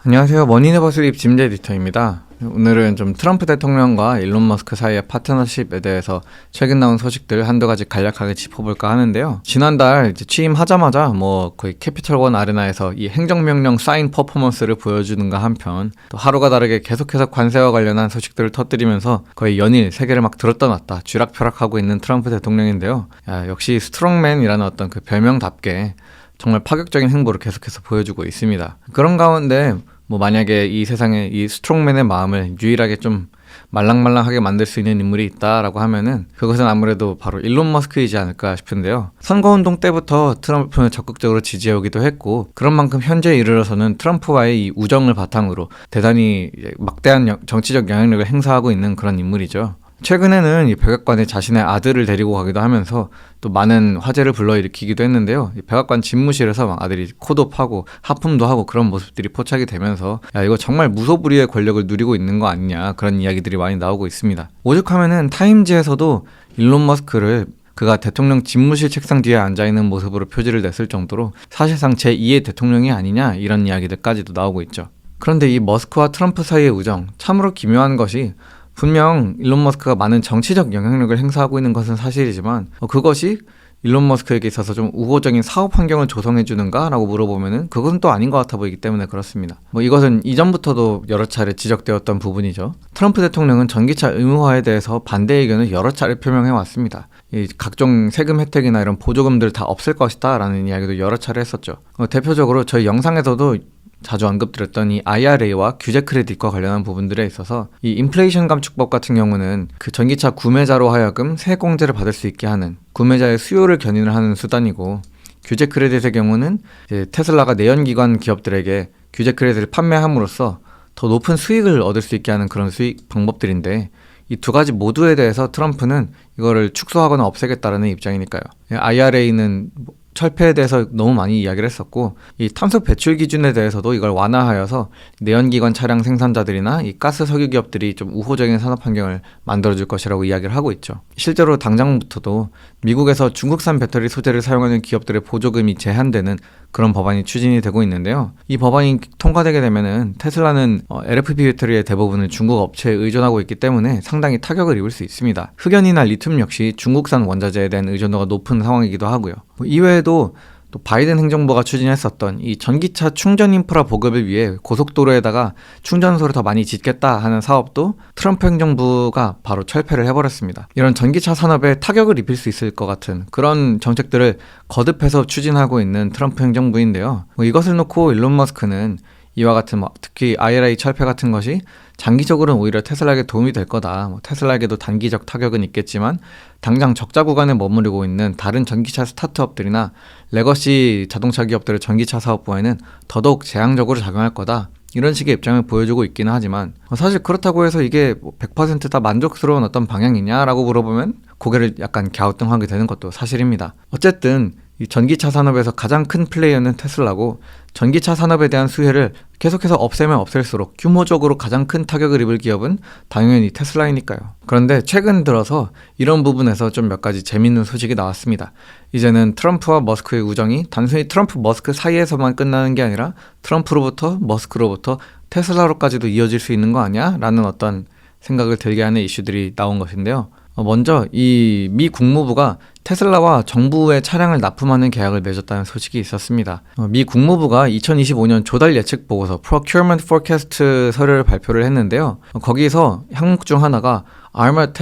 안녕하세요. 머니네버스립 짐 에디터입니다. 오늘은 좀 트럼프 대통령과 일론 머스크 사이의 파트너십에 대해서 최근 나온 소식들 한두 가지 간략하게 짚어볼까 하는데요. 지난달 이제 취임하자마자 거의 캐피털1 아레나에서 이 행정명령 사인 퍼포먼스를 보여주는가 한편 또 하루가 다르게 계속해서 관세와 관련한 소식들을 터뜨리면서 거의 연일 세계를 막 들었다 놨다 쥐락펴락하고 있는 트럼프 대통령인데요. 역시 스트롱맨이라는 어떤 그 별명답게 정말 파격적인 행보를 계속해서 보여주고 있습니다. 그런 가운데 만약에 이 세상에 이 스트롱맨의 마음을 유일하게 좀 말랑말랑하게 만들 수 있는 인물이 있다라고 하면은 그것은 아무래도 바로 일론 머스크이지 않을까 싶은데요. 선거운동 때부터 트럼프를 적극적으로 지지해오기도 했고 그런 만큼 현재에 이르러서는 트럼프와의 이 우정을 바탕으로 대단히 막대한 정치적 영향력을 행사하고 있는 그런 인물이죠. 최근에는 이 백악관에 자신의 아들을 데리고 가기도 하면서 또 많은 화제를 불러일으키기도 했는데요. 이 백악관 집무실에서 막 아들이 코도 파고 하품도 하고 그런 모습들이 포착이 되면서 이거 정말 무소불위의 권력을 누리고 있는 거 아니냐 그런 이야기들이 많이 나오고 있습니다. 오죽하면은 타임지에서도 일론 머스크를 그가 대통령 집무실 책상 뒤에 앉아있는 모습으로 표지를 냈을 정도로 사실상 제2의 대통령이 아니냐 이런 이야기들까지도 나오고 있죠. 그런데 이 머스크와 트럼프 사이의 우정 참으로 기묘한 것이 분명 일론 머스크가 많은 정치적 영향력을 행사하고 있는 것은 사실이지만 그것이 일론 머스크에게 있어서 좀 우호적인 사업 환경을 조성해 주는가? 라고 물어보면은 그것은 또 아닌 것 같아 보이기 때문에 그렇습니다. 이것은 이전부터도 여러 차례 지적되었던 부분이죠. 트럼프 대통령은 전기차 의무화에 대해서 반대 의견을 여러 차례 표명해 왔습니다. 이 각종 세금 혜택이나 이런 보조금들 다 없앨 것이다 라는 이야기도 여러 차례 했었죠. 대표적으로 저희 영상에서도 자주 언급드렸던 이 IRA와 규제 크레딧과 관련한 부분들에 있어서 이 인플레이션 감축법 같은 경우는 그 전기차 구매자로 하여금 세액공제를 받을 수 있게 하는 구매자의 수요를 견인을 하는 수단이고 규제 크레딧의 경우는 이제 테슬라가 내연기관 기업들에게 규제 크레딧을 판매함으로써 더 높은 수익을 얻을 수 있게 하는 그런 수익 방법들인데 이 두 가지 모두에 대해서 트럼프는 이거를 축소하거나 없애겠다라는 입장이니까요. IRA는 철폐에 대해서 너무 많이 이야기를 했었고 이 탄소 배출 기준에 대해서도 이걸 완화하여서 내연기관 차량 생산자들이나 이 가스 석유 기업들이 좀 우호적인 산업 환경을 만들어줄 것이라고 이야기를 하고 있죠. 실제로 당장부터도 미국에서 중국산 배터리 소재를 사용하는 기업들의 보조금이 제한되는 그런 법안이 추진이 되고 있는데요. 이 법안이 통과되게 되면은 테슬라는 LFP 배터리의 대부분을 중국 업체에 의존하고 있기 때문에 상당히 타격을 입을 수 있습니다. 흑연이나 리튬 역시 중국산 원자재에 대한 의존도가 높은 상황이기도 하고요. 이외에도 또 바이든 행정부가 추진했었던 이 전기차 충전 인프라 보급을 위해 고속도로에다가 충전소를 더 많이 짓겠다 하는 사업도 트럼프 행정부가 바로 철폐를 해버렸습니다. 이런 전기차 산업에 타격을 입힐 수 있을 것 같은 그런 정책들을 거듭해서 추진하고 있는 트럼프 행정부인데요. 이것을 놓고 일론 머스크는 이와 같은 특히 IRA 철폐 같은 것이 장기적으로는 오히려 테슬라에게 도움이 될 거다. 테슬라에게도 단기적 타격은 있겠지만 당장 적자 구간에 머무르고 있는 다른 전기차 스타트업들이나 레거시 자동차 기업들의 전기차 사업부에는 더더욱 재앙적으로 작용할 거다. 이런 식의 입장을 보여주고 있기는 하지만 사실 그렇다고 해서 이게 100% 다 만족스러운 어떤 방향이냐라고 물어보면 고개를 약간 갸우뚱하게 되는 것도 사실입니다. 어쨌든 이 전기차 산업에서 가장 큰 플레이어는 테슬라고 전기차 산업에 대한 수혜를 계속해서 없애면 없앨수록 규모적으로 가장 큰 타격을 입을 기업은 당연히 테슬라이니까요. 그런데 최근 들어서 이런 부분에서 좀 몇 가지 재밌는 소식이 나왔습니다. 이제는 트럼프와 머스크의 우정이 단순히 트럼프 머스크 사이에서만 끝나는 게 아니라 트럼프로부터 머스크로부터 테슬라로까지도 이어질 수 있는 거 아니야? 라는 어떤 생각을 들게 하는 이슈들이 나온 것인데요. 먼저 이 미 국무부가 테슬라와 정부의 차량을 납품하는 계약을 맺었다는 소식이 있었습니다. 미 국무부가 2025년 조달 예측 보고서 Procurement Forecast 서류를 발표를 했는데요. 거기서 항목 중 하나가 Armored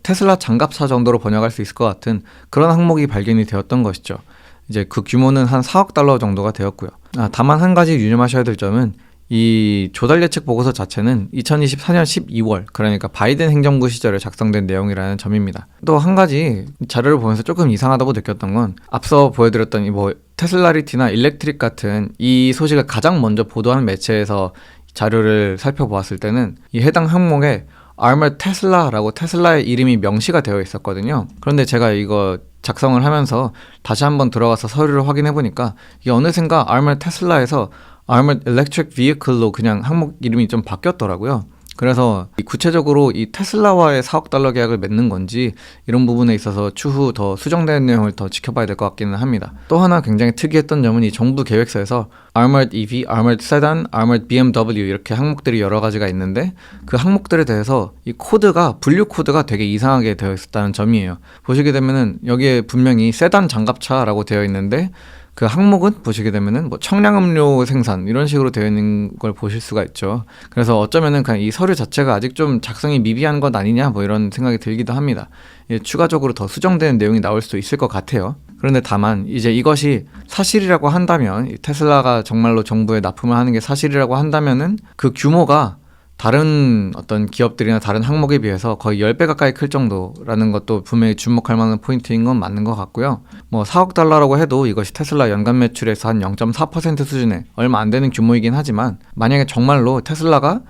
테슬라 장갑차 정도로 번역할 수 있을 것 같은 그런 항목이 발견이 되었던 것이죠. 이제 그 규모는 한 4억 달러 정도가 되었고요. 다만 한 가지 유념하셔야 될 점은 이 조달 예측 보고서 자체는 2024년 12월 그러니까 바이든 행정부 시절에 작성된 내용이라는 점입니다. 또 한 가지 자료를 보면서 조금 이상하다고 느꼈던 건 앞서 보여드렸던 이 테슬라리티나 일렉트릭 같은 이 소식을 가장 먼저 보도한 매체에서 자료를 살펴보았을 때는 이 해당 항목에 Armored 테슬라라고 테슬라의 이름이 명시가 되어 있었거든요. 그런데 제가 이거 작성을 하면서 다시 한번 들어가서 서류를 확인해 보니까 이게 어느샌가 Armored 테슬라에서 Armored Electric Vehicle로 그냥 항목 이름이 좀 바뀌었더라고요. 그래서 구체적으로 이 테슬라와의 4억 달러 계약을 맺는 건지 이런 부분에 있어서 추후 더 수정되는 내용을 더 지켜봐야 될 것 같기는 합니다. 또 하나 굉장히 특이했던 점은 이 정부 계획서에서 Armored EV, Armored Sedan, Armored BMW 이렇게 항목들이 여러 가지가 있는데 그 항목들에 대해서 이 코드가 분류 코드가 되게 이상하게 되어 있었다는 점이에요. 보시게 되면은 여기에 분명히 세단 장갑차라고 되어 있는데 그 항목은 보시게 되면은 뭐 청량음료 생산 이런 식으로 되어 있는 걸 보실 수가 있죠. 그래서 어쩌면은 그냥 이 서류 자체가 아직 좀 작성이 미비한 것 아니냐 뭐 이런 생각이 들기도 합니다. 추가적으로 더 수정되는 내용이 나올 수도 있을 것 같아요. 그런데 다만 이제 이것이 사실이라고 한다면 테슬라가 정말로 정부에 납품을 하는 게 사실이라고 한다면은 그 규모가 다른 어떤 기업들이나 다른 항목에 비해서 거의 10배 가까이 클 정도라는 것도 분명히 주목할 만한 포인트인 건 맞는 것 같고요. 뭐 4억 달러라고 해도 이것이 테슬라 연간 매출에서 한 0.4% 수준에 얼마 안 되는 규모이긴 하지만 만약에 정말로 테슬라가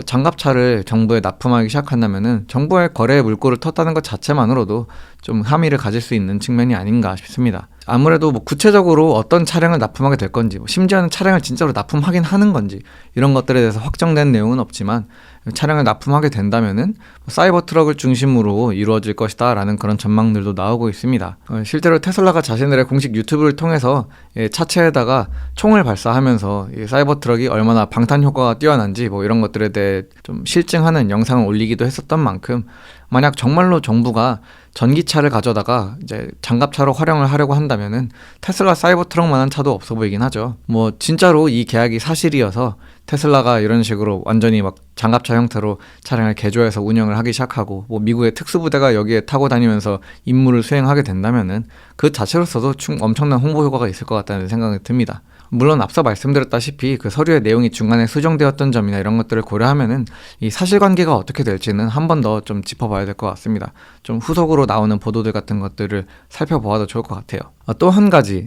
장갑차를 정부에 납품하기 시작한다면은 정부의 거래에 물꼬를 텄다는 것 자체만으로도 좀 함의를 가질 수 있는 측면이 아닌가 싶습니다. 아무래도 뭐 구체적으로 어떤 차량을 납품하게 될 건지, 심지어는 차량을 진짜로 납품하긴 하는 건지 이런 것들에 대해서 확정된 내용은 없지만 차량을 납품하게 된다면은 사이버 트럭을 중심으로 이루어질 것이다라는 그런 전망들도 나오고 있습니다. 실제로 테슬라가 자신들의 공식 유튜브를 통해서 차체에다가 총을 발사하면서 사이버 트럭이 얼마나 방탄 효과가 뛰어난지 뭐 이런 것들에 대해 좀 실증하는 영상을 올리기도 했었던 만큼 만약 정말로 정부가 전기차를 가져다가 이제 장갑차로 활용을 하려고 한다면은 테슬라 사이버 트럭만한 차도 없어 보이긴 하죠. 뭐 진짜로 이 계약이 사실이어서 테슬라가 이런 식으로 완전히 막 장갑차 형태로 차량을 개조해서 운영을 하기 시작하고 뭐 미국의 특수부대가 여기에 타고 다니면서 임무를 수행하게 된다면은 그 자체로서도 엄청난 홍보 효과가 있을 것 같다는 생각이 듭니다. 물론 앞서 말씀드렸다시피 그 서류의 내용이 중간에 수정되었던 점이나 이런 것들을 고려하면은 이 사실관계가 어떻게 될지는 한 번 더 좀 짚어봐야 될 것 같습니다. 좀 후속으로 나오는 보도들 같은 것들을 살펴보아도 좋을 것 같아요. 또 한 가지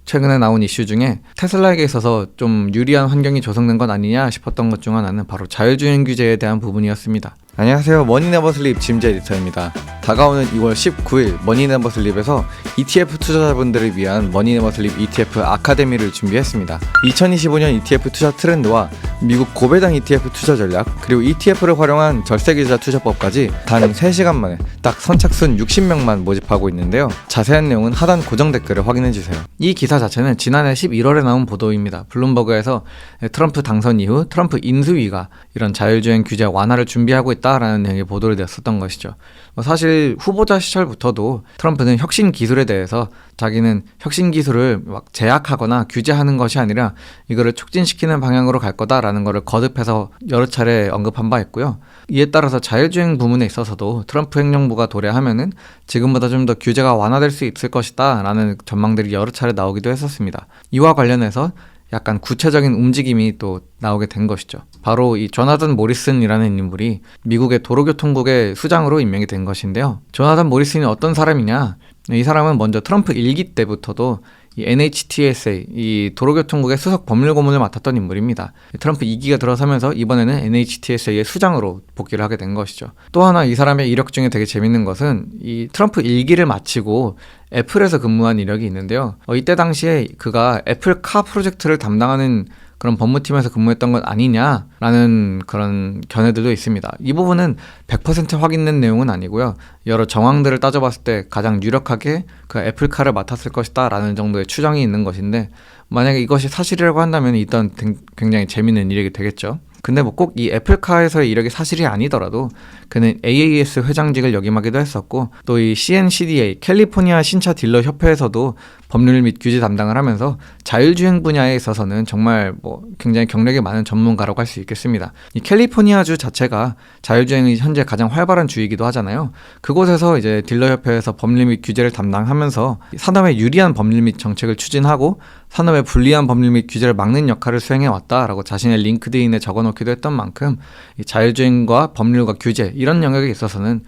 최근에 나온 이슈 중에 테슬라에게 있어서 좀 유리한 환경이 조성된 것 아니냐 싶었던 것 중 하나는 바로 자율주행 규제에 대한 부분이었습니다. 안녕하세요. 머니네버슬립 짐즈 에디터입니다. 다가오는 2월 19일 머니네버슬립에서 ETF 투자자분들을 위한 머니네버슬립 ETF 아카데미를 준비했습니다. 2025년 ETF 투자 트렌드와 미국 고배당 ETF 투자 전략, 그리고 ETF를 활용한 절세계좌 투자법까지 단 3시간 만에 딱 선착순 60명만 모집하고 있는데요. 자세한 내용은 하단 고정 댓글을 확인해주세요. 이 기사 자체는 지난해 11월에 나온 보도입니다. 블룸버그에서 트럼프 당선 이후 트럼프 인수위가 이런 자율주행 규제 완화를 준비하고 있다라는 내용이 보도를 됐었던 것이죠. 사실 후보자 시절부터도 트럼프는 혁신 기술에 대해서 자기는 혁신 기술을 막 제약하거나 규제하는 것이 아니라 이거를 촉진시키는 방향으로 갈 거다라는 거를 거듭해서 여러 차례 언급한 바 있고요. 이에 따라서 자율주행 부문에 있어서도 트럼프 행정부가 도래하면은 지금보다 좀 더 규제가 완화될 수 있을 것이다 라는 전망들이 여러 차례 나오기도 했었습니다. 이와 관련해서 약간 구체적인 움직임이 또 나오게 된 것이죠. 바로 이 조나단 모리슨이라는 인물이 미국의 도로교통국의 수장으로 임명이 된 것인데요. 조나단 모리슨이 어떤 사람이냐? 이 사람은 먼저 트럼프 1기 때부터도 이 NHTSA, 이 도로교통국의 수석 법률고문을 맡았던 인물입니다. 트럼프 2기가 들어서면서 이번에는 NHTSA의 수장으로 복귀를 하게 된 것이죠. 또 하나 이 사람의 이력 중에 되게 재밌는 것은 이 트럼프 1기를 마치고 애플에서 근무한 이력이 있는데요. 이때 당시에 그가 애플카 프로젝트를 담당하는 그런 법무팀에서 근무했던 것 아니냐라는 그런 견해들도 있습니다. 이 부분은 100% 확인된 내용은 아니고요. 여러 정황들을 따져봤을 때 가장 유력하게 그 애플카를 맡았을 것이다 라는 정도의 추정이 있는 것인데, 만약에 이것이 사실이라고 한다면 일단 굉장히 재밌는 이력이 되겠죠. 근데 뭐 꼭 이 애플카에서의 이력이 사실이 아니더라도 그는 AAS 회장직을 역임하기도 했었고, 또 이 CNCDA 캘리포니아 신차 딜러 협회에서도 법률 및 규제 담당을 하면서 자율주행 분야에 있어서는 정말 뭐 굉장히 경력이 많은 전문가라고 할 수 있겠습니다. 이 캘리포니아주 자체가 자율주행이 현재 가장 활발한 주이기도 하잖아요. 그곳에서 이제 딜러 협회에서 법률 및 규제를 담당하면서 산업에 유리한 법률 및 정책을 추진하고 산업에 불리한 법률 및 규제를 막는 역할을 수행해 왔다라고 자신의 링크드인에 적어놓기도 했던 만큼 이 자율주행과 법률과 규제 이런 영역에 있어서는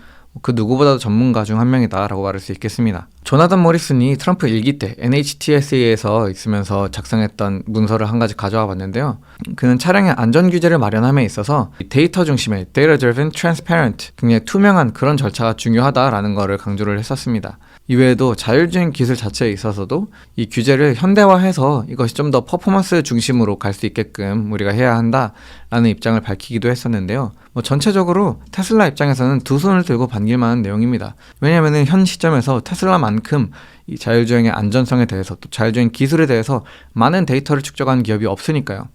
그 누구보다도 전문가 중 한 명이다라고 말할 수 있겠습니다. 조나단 모리슨이 트럼프 1기 때 NHTSA에서 있으면서 작성했던 문서를 한 가지 가져와 봤는데요. 그는 차량의 안전 규제를 마련함에 있어서 데이터 중심의 Data Driven Transparent, 굉장히 투명한 그런 절차가 중요하다라는 거를 강조를 했었습니다. 이외에도 자율주행 기술 자체에 있어서도 이 규제를 현대화해서 이것이 좀 더 퍼포먼스 중심으로 갈 수 있게끔 우리가 해야 한다라는 입장을 밝히기도 했었는데요. 전체적으로 테슬라 입장에서는 두 손을 들고 반길 만한 내용입니다. 왜냐하면 현 시점에서 테슬라만큼 이 자율주행의 안전성에 대해서 또 자율주행 기술에 대해서 많은 데이터를 축적한 기업이 없으니까요.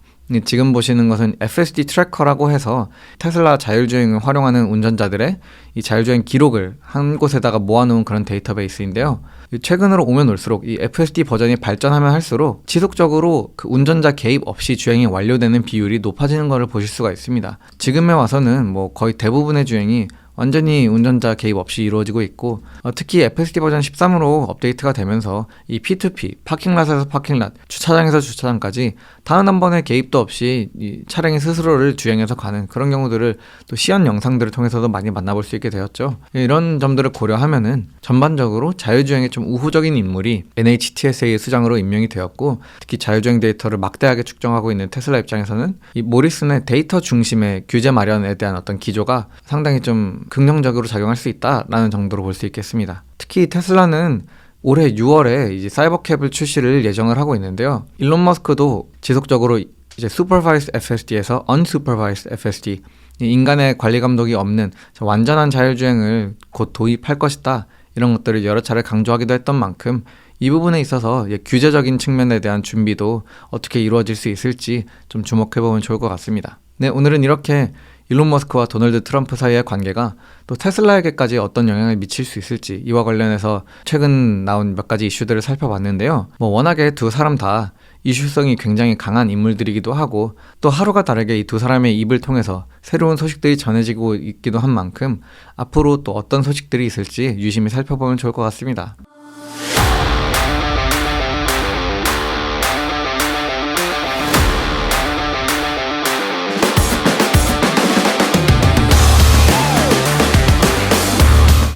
지금 보시는 것은 FSD 트래커라고 해서 테슬라 자율주행을 활용하는 운전자들의 이 자율주행 기록을 한 곳에다가 모아놓은 그런 데이터베이스인데요. 최근으로 오면 올수록 이 FSD 버전이 발전하면 할수록 지속적으로 그 운전자 개입 없이 주행이 완료되는 비율이 높아지는 것을 보실 수가 있습니다. 지금에 와서는 거의 대부분의 주행이 완전히 운전자 개입 없이 이루어지고 있고, 특히 FSD 버전 13으로 업데이트가 되면서 이 P2P, 파킹랏에서 파킹랏, 주차장에서 주차장까지 단 한 번의 개입도 없이 이 차량이 스스로를 주행해서 가는 그런 경우들을 또 시연 영상들을 통해서도 많이 만나볼 수 있게 되었죠. 이런 점들을 고려하면은 전반적으로 자율주행에 좀 우호적인 인물이 NHTSA의 수장으로 임명이 되었고, 특히 자율주행 데이터를 막대하게 축적하고 있는 테슬라 입장에서는 이 모리슨의 데이터 중심의 규제 마련에 대한 어떤 기조가 상당히 좀 긍정적으로 작용할 수 있다라는 정도로 볼 수 있겠습니다. 특히 테슬라는 올해 6월에 이제 사이버캡을 출시를 예정을 하고 있는데요. 일론 머스크도 지속적으로 이제 supervised FSD에서 unsupervised FSD, 인간의 관리 감독이 없는 완전한 자율주행을 곧 도입할 것이다, 이런 것들을 여러 차례 강조하기도 했던 만큼 이 부분에 있어서 규제적인 측면에 대한 준비도 어떻게 이루어질 수 있을지 좀 주목해보면 좋을 것 같습니다. 네, 오늘은 이렇게 일론 머스크와 도널드 트럼프 사이의 관계가 또 테슬라에게까지 어떤 영향을 미칠 수 있을지, 이와 관련해서 최근 나온 몇 가지 이슈들을 살펴봤는데요. 워낙에 두 사람 다 이슈성이 굉장히 강한 인물들이기도 하고, 또 하루가 다르게 이 두 사람의 입을 통해서 새로운 소식들이 전해지고 있기도 한 만큼 앞으로 또 어떤 소식들이 있을지 유심히 살펴보면 좋을 것 같습니다.